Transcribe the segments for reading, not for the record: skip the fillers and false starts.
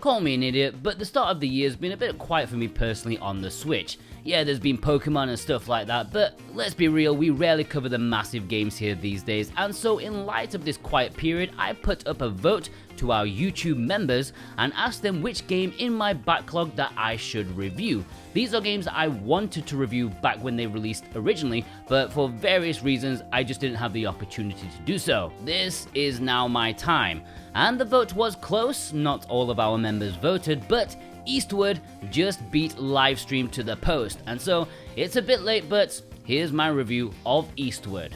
Call me an idiot, but the start of the year has been a bit quiet for me personally on the Switch. Yeah, there's been Pokemon and stuff like that, but let's be real, we rarely cover the massive games here these days, and so in light of this quiet period, I put up a vote to our YouTube members and asked them which game in my backlog that I should review. These are games I wanted to review back when they released originally, but for various reasons I just didn't have the opportunity to do so. This is now my time. And the vote was close, not all of our members voted, but Eastward just beat Livestream to the post, and so it's a bit late, but here's my review of Eastward.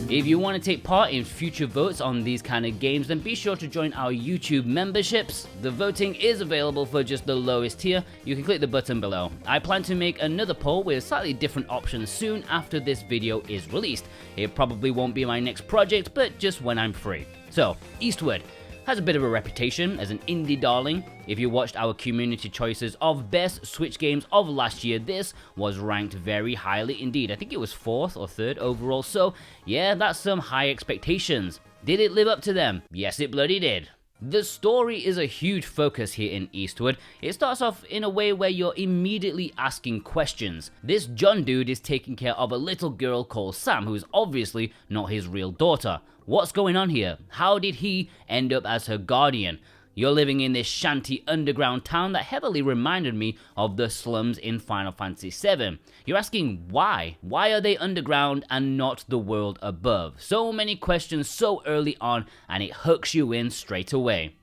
If you want to take part in future votes on these kind of games, then be sure to join our YouTube memberships. The voting is available for just the lowest tier. You can click the button below. I plan to make another poll with slightly different options soon after this video is released. It probably won't be my next project, but just when I'm free. So, Eastward has a bit of a reputation as an indie darling. If you watched our community choices of best Switch games of last year, this was ranked very highly indeed. I think it was 4th or 3rd overall, so yeah, that's some high expectations. Did it live up to them? Yes, it bloody did. The story is a huge focus here in Eastward. It starts off in a way where you're immediately asking questions. This John dude is taking care of a little girl called Sam, who's obviously not his real daughter. What's going on here? How did he end up as her guardian? You're living in this shanty underground town that heavily reminded me of the slums in Final Fantasy VII. You're asking why? Why are they underground and not the world above? So many questions so early on, and it hooks you in straight away.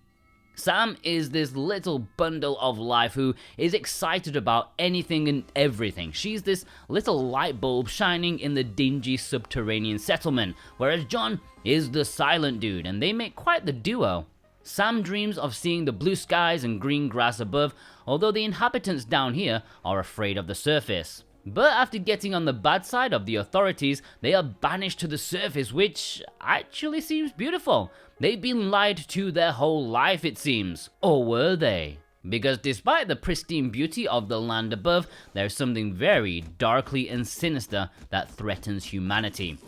Sam is this little bundle of life who is excited about anything and everything. She's this little light bulb shining in the dingy subterranean settlement, whereas John is the silent dude, and they make quite the duo. Sam dreams of seeing the blue skies and green grass above, although the inhabitants down here are afraid of the surface. But after getting on the bad side of the authorities, they are banished to the surface, which actually seems beautiful. They've been lied to their whole life, it seems. Or were they? Because despite the pristine beauty of the land above, there's something very darkly and sinister that threatens humanity.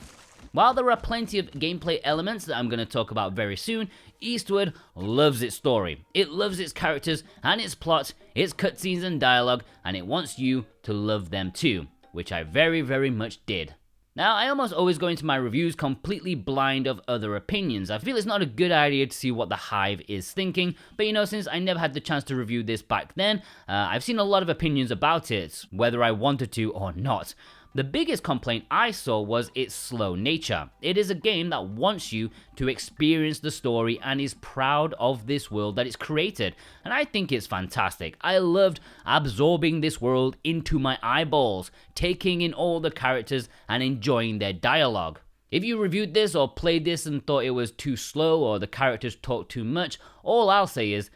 While there are plenty of gameplay elements that I'm going to talk about very soon, Eastward loves its story. It loves its characters and its plot, its cutscenes and dialogue, and it wants you to love them too, which I very, very much did. Now, I almost always go into my reviews completely blind of other opinions. I feel it's not a good idea to see what the hive is thinking, but you know, since I never had the chance to review this back then, I've seen a lot of opinions about it, whether I wanted to or not. The biggest complaint I saw was its slow nature. It is a game that wants you to experience the story and is proud of this world that it's created, and I think it's fantastic. I loved absorbing this world into my eyeballs, taking in all the characters and enjoying their dialogue. If you reviewed this or played this and thought it was too slow or the characters talk too much, all I'll say is,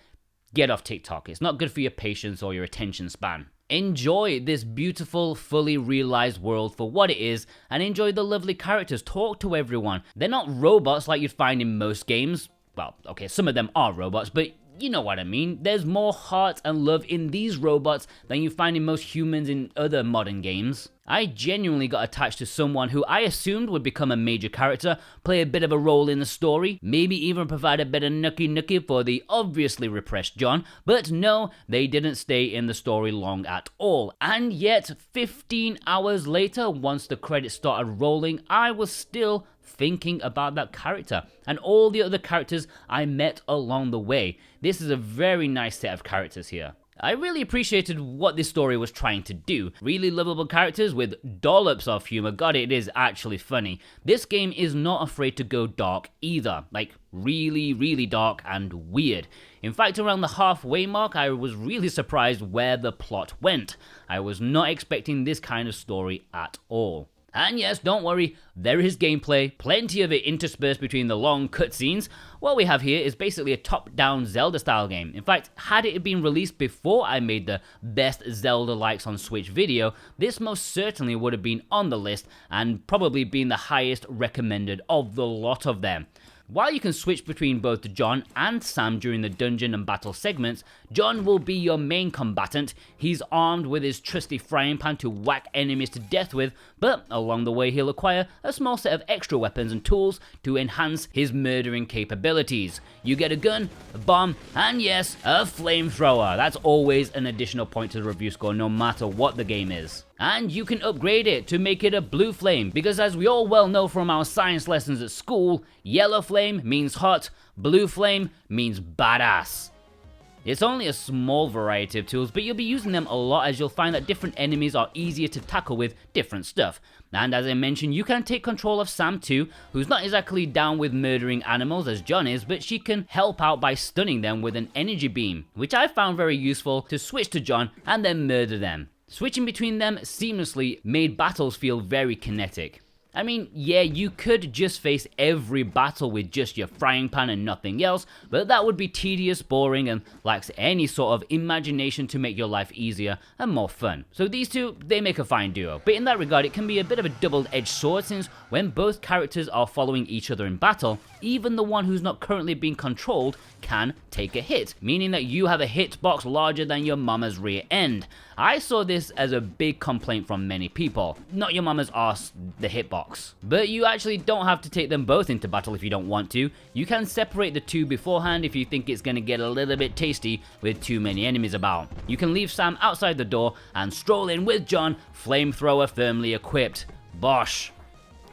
get off TikTok. It's not good for your patience or your attention span. Enjoy this beautiful, fully realized world for what it is, and enjoy the lovely characters. Talk to everyone. They're not robots like you'd find in most games. Well, okay, some of them are robots, but you know what I mean. There's more heart and love in these robots than you find in most humans in other modern games. I genuinely got attached to someone who I assumed would become a major character, play a bit of a role in the story, maybe even provide a bit of nookie for the obviously repressed John, but no, they didn't stay in the story long at all. And yet, 15 hours later, once the credits started rolling, I was still thinking about that character and all the other characters I met along the way. This is a very nice set of characters here. I really appreciated what this story was trying to do. Really lovable characters with dollops of humor. God, it is actually funny. This game is not afraid to go dark either. Like, really, really dark and weird. In fact, around the halfway mark, I was really surprised where the plot went. I was not expecting this kind of story at all. And yes, don't worry, there is gameplay, plenty of it interspersed between the long cutscenes. What we have here is basically a top-down Zelda-style game. In fact, had it been released before I made the best Zelda likes on Switch video, this most certainly would have been on the list and probably been the highest recommended of the lot of them. While you can switch between both John and Sam during the dungeon and battle segments, John will be your main combatant. He's armed with his trusty frying pan to whack enemies to death with, but along the way he'll acquire a small set of extra weapons and tools to enhance his murdering capabilities. You get a gun, a bomb, and yes, a flamethrower. That's always an additional point to the review score no matter what the game is. And you can upgrade it to make it a blue flame, because as we all well know from our science lessons at school, yellow flame means hot, blue flame means badass. It's only a small variety of tools, but you'll be using them a lot as you'll find that different enemies are easier to tackle with different stuff. And as I mentioned, you can take control of Sam too, who's not exactly down with murdering animals as John is, but she can help out by stunning them with an energy beam, which I found very useful to switch to John and then murder them. Switching between them seamlessly made battles feel very kinetic. I mean, yeah, you could just face every battle with just your frying pan and nothing else, but that would be tedious, boring, and lacks any sort of imagination to make your life easier and more fun. So these two, they make a fine duo, but in that regard it can be a bit of a double-edged sword, since when both characters are following each other in battle, even the one who's not currently being controlled can take a hit, meaning that you have a hitbox larger than your mama's rear end. I saw this as a big complaint from many people. Not your mama's arse, the hitbox. But you actually don't have to take them both into battle if you don't want to. You can separate the two beforehand if you think it's gonna get a little bit tasty with too many enemies about. You can leave Sam outside the door and stroll in with John, flamethrower firmly equipped. Bosh.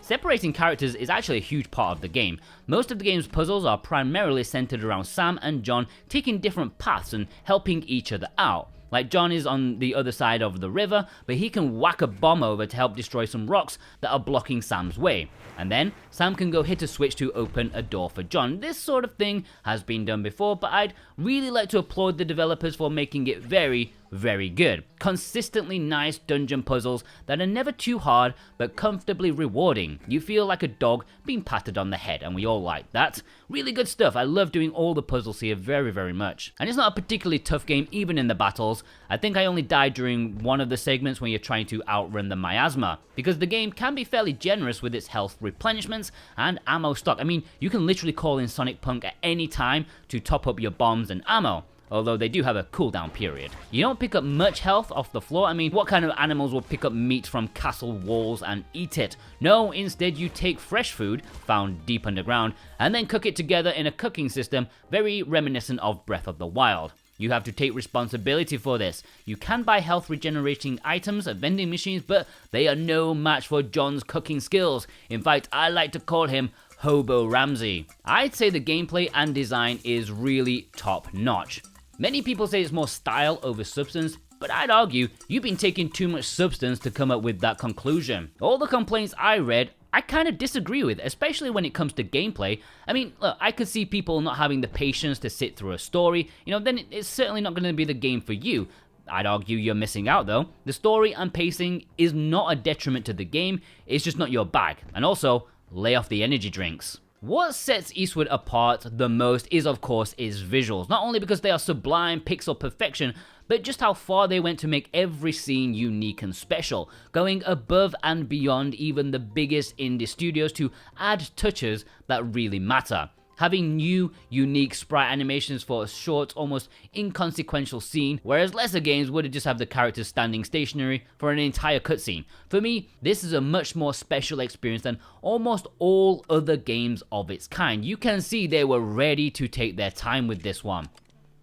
Separating characters is actually a huge part of the game. Most of the game's puzzles are primarily centered around Sam and John taking different paths and helping each other out. Like John is on the other side of the river, but he can whack a bomb over to help destroy some rocks that are blocking Sam's way. And then Sam can go hit a switch to open a door for John. This sort of thing has been done before, but I'd really like to applaud the developers for making it very, very good. Consistently nice dungeon puzzles that are never too hard, but comfortably rewarding. You feel like a dog being patted on the head, and we all like that. Really good stuff. I love doing all the puzzles here very, very much. And it's not a particularly tough game, even in the battles. I think I only died during one of the segments when you're trying to outrun the miasma, because the game can be fairly generous with its health replenishments and ammo stock. I mean, you can literally call in Sonic Punk at any time to top up your bombs and ammo, although they do have a cooldown period. You don't pick up much health off the floor. I mean, what kind of animals will pick up meat from castle walls and eat it? No, instead you take fresh food, found deep underground, and then cook it together in a cooking system very reminiscent of Breath of the Wild. You have to take responsibility for this. You can buy health regenerating items at vending machines, but they are no match for John's cooking skills. In fact, I like to call him Hobo Ramsay. I'd say the gameplay and design is really top notch. Many people say it's more style over substance, but I'd argue you've been taking too much substance to come up with that conclusion. All the complaints I read, I kind of disagree with, especially when it comes to gameplay. I mean, look, I could see people not having the patience to sit through a story, then it's certainly not going to be the game for you. I'd argue you're missing out though. The story and pacing is not a detriment to the game, it's just not your bag. And also, lay off the energy drinks. What sets Eastward apart the most is, of course, its visuals. Not only because they are sublime pixel perfection, but just how far they went to make every scene unique and special, going above and beyond even the biggest indie studios to add touches that really matter. Having new, unique sprite animations for a short, almost inconsequential scene, whereas lesser games would just have the characters standing stationary for an entire cutscene. For me, this is a much more special experience than almost all other games of its kind. You can see they were ready to take their time with this one.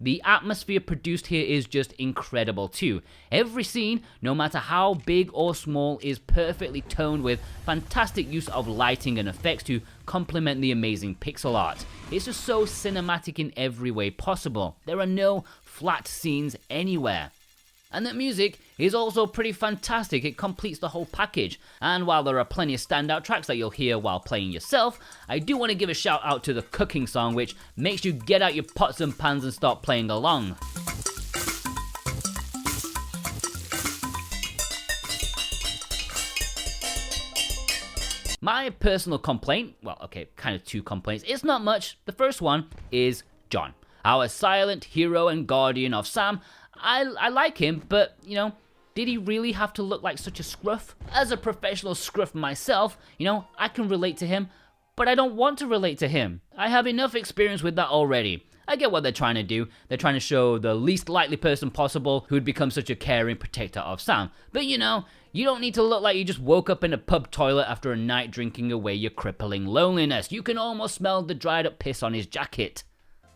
The atmosphere produced here is just incredible too. Every scene, no matter how big or small, is perfectly toned with fantastic use of lighting and effects to complement the amazing pixel art. It's just so cinematic in every way possible. There are no flat scenes anywhere. And the music is also pretty fantastic. It completes the whole package. And while there are plenty of standout tracks that you'll hear while playing yourself, I do want to give a shout out to the cooking song, which makes you get out your pots and pans and start playing along. My personal complaint, well, okay, kind of two complaints. It's not much. The first one is John, our silent hero and guardian of Sam. I like him, but, did he really have to look like such a scruff? As a professional scruff myself, I can relate to him, but but I don't want to relate to him. I have enough experience with that already. I get what they're trying to do. They're trying to show the least likely person possible who'd become such a caring protector of Sam. But you know, you don't need to look like you just woke up in a pub toilet after a night drinking away your crippling loneliness. You can almost smell the dried up piss on his jacket.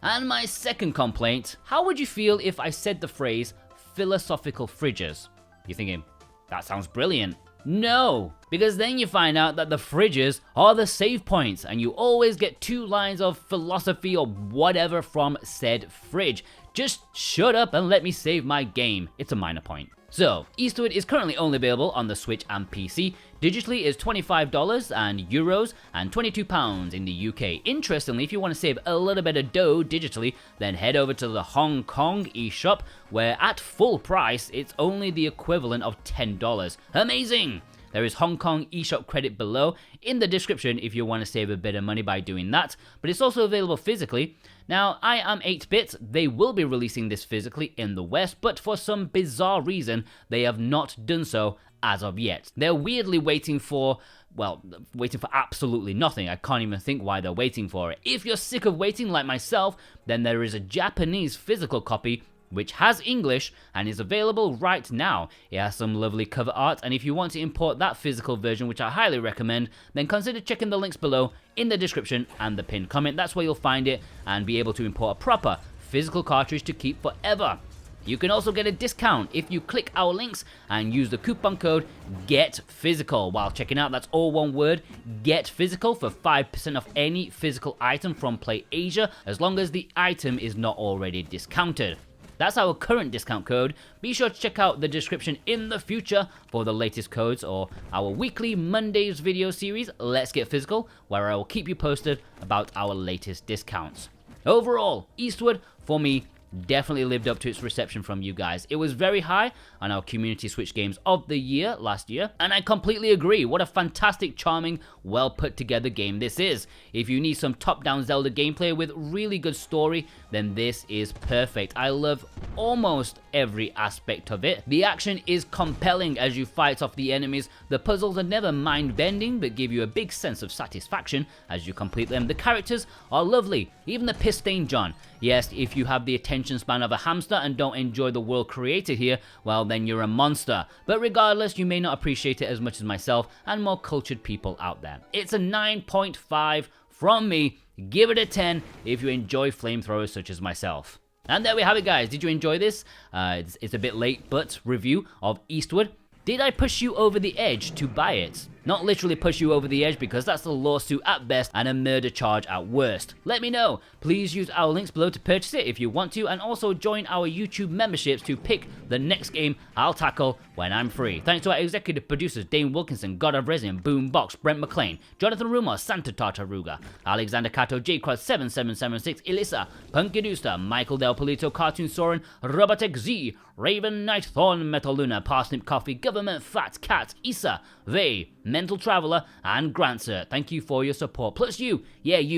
And my second complaint, how would you feel if I said the phrase philosophical fridges? You're thinking, that sounds brilliant. No, because then you find out that the fridges are the save points and you always get 2 lines of philosophy or whatever from said fridge. Just shut up and let me save my game. It's a minor point. So, Eastward is currently only available on the Switch and PC. Digitally is $25 and euros and £22 in the UK. Interestingly, if you want to save a little bit of dough digitally, then head over to the Hong Kong eShop, where at full price, it's only the equivalent of $10. Amazing! There is Hong Kong eShop credit below in the description if you want to save a bit of money by doing that, but it's also available physically. Now, I am 8-bit, they will be releasing this physically in the West, but for some bizarre reason, they have not done so as of yet. They're weirdly waiting for absolutely nothing. I can't even think why they're waiting for it. If you're sick of waiting like myself, then there is a Japanese physical copy which has English and is available right now. It has some lovely cover art, and if you want to import that physical version, which I highly recommend, then consider checking the links below in the description and the pinned comment. That's where you'll find it and be able to import a proper physical cartridge to keep forever. You can also get a discount if you click our links and use the coupon code GETPhysical while checking out. That's all one word, GETPhysical, for 5% off any physical item from Play Asia, as long as the item is not already discounted. That's our current discount code. Be sure to check out the description in the future for the latest codes or our weekly Mondays video series, Let's Get Physical, where I will keep you posted about our latest discounts. Overall, Eastward, for me, definitely lived up to its reception from you guys. It was very high on our community Switch games of the year last year, and I completely agree. What a fantastic, charming, well put together game this is. If you need some top-down Zelda gameplay with really good story, then this is perfect. I love almost every aspect of it. The action is compelling as you fight off the enemies. The puzzles are never mind-bending, but give you a big sense of satisfaction as you complete them. The characters are lovely, even the piss-stained John. Yes, if you have the attention span of a hamster and don't enjoy the world created here, well then you're a monster. But regardless, you may not appreciate it as much as myself and more cultured people out there. It's a 9.5 from me. Give it a 10 if you enjoy flamethrowers such as myself. And there we have it, guys. Did you enjoy this? It's a bit late, but review of Eastward. Did I push you over the edge to buy it? Not literally push you over the edge, because that's a lawsuit at best and a murder charge at worst. Let me know. Please use our links below to purchase it if you want to, and also join our YouTube memberships to pick the next game I'll tackle when I'm free. Thanks to our executive producers Dane Wilkinson, God of Resin, Boombox, Brent McLean, Jonathan Rumor, Santa Tartaruga, Alexander Cato, J-Cross7776, Elissa, Punkidusta, Michael Del Polito, Cartoon Soren, Robert XZ, Raven Knight, Thorn, Metal Luna, Parsnip Coffee, Government Fat Cat, Issa, Vey, Mental Traveler, and Grantser. Thank you for your support. Plus you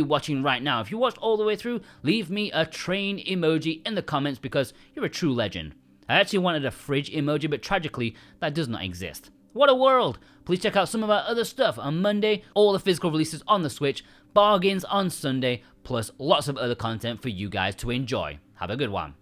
watching right now. If you watched all the way through, leave me a train emoji in the comments because you're a true legend. I actually wanted a fridge emoji, but tragically, that does not exist. What a world! Please check out some of our other stuff on Monday, all the physical releases on the Switch, bargains on Sunday, plus lots of other content for you guys to enjoy. Have a good one.